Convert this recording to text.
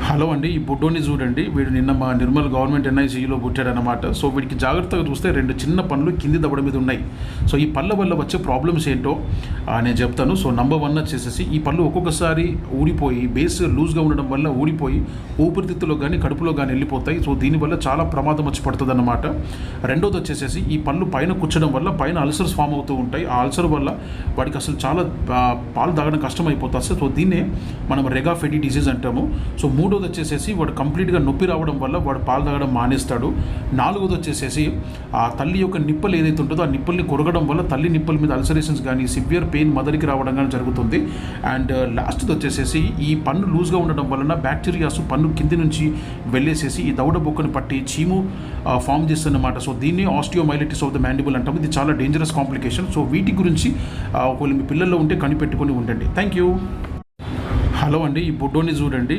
Hello అండి. ఈ బుడ్డోని చూడండి. వీడు నిన్న మా నిర్మల్ గవర్నమెంట్ ఎన్ఐసీయూలో పుట్టాడనమాట. సో వీడికి జాగ్రత్తగా చూస్తే 2 చిన్న పళ్ళు కింది దవడ మీద ఉన్నాయి. సో ఈ పళ్ళ వల్ల వచ్చే ప్రాబ్లమ్స్ ఏంటో నేను చెప్తాను. సో నంబర్ 1 వచ్చేసేసి ఈ పళ్ళు ఒక్కొక్కసారి ఊడిపోయి బేస్ లూజ్గా ఉండడం వల్ల ఊడిపోయి ఊపిరితిత్తులో కానీ కడుపులో కానీ వెళ్ళిపోతాయి. సో దీనివల్ల చాలా ప్రమాదం వచ్చి పడుతుంది అన్నమాట. రెండోది వచ్చేసేసి ఈ పళ్ళు పైన కూర్చడం వల్ల పైన అల్సర్స్ ఫామ్ అవుతూ ఉంటాయి. ఆ అల్సర్ వల్ల వాడికి అసలు చాలా పాలు తాగడం కష్టం అయిపోతుంది. సో దీన్నే మనం రెగా ఫెటీ డిసీజ్ అంటాము. సో మూడోది వచ్చేసేసి వాడు కంప్లీట్గా నొప్పి రావడం వల్ల వాడు పాలు తాగడం మానేస్తాడు. నాలుగోది వచ్చేసేసి ఆ తల్లి యొక్క నిప్పలు ఏదైతే ఉంటుందో ఆ నిప్పుల్ని కొరగడం వల్ల తల్లి నిప్పుల మీద అల్సరేషన్స్ కానీ సివియర్ పెయిన్ మదర్కి రావడం కానీ జరుగుతుంది. అండ్ లాస్ట్ది వచ్చేసేసి ఈ పన్ను లూజ్గా ఉండడం వలన బ్యాక్టీరియాస్ పన్ను కింది నుంచి వెళ్ళేసేసి ఈ దవడ బొక్కను పట్టి చీము ఫామ్ చేస్తుందన్నమాట. సో దీన్ని ఆస్టియోమైలిటిస్ ఆఫ్ ద మ్యాండిబుల్ అంటాం. ఇది చాలా డేంజరస్ కాంప్లికేషన్. సో వీటి గురించి ఒకవేళ మీ పిల్లల్లో ఉంటే కనిపెట్టుకొని ఉండండి. Thank you. హలో అండి. ఈ బుడ్డోని చూడండి.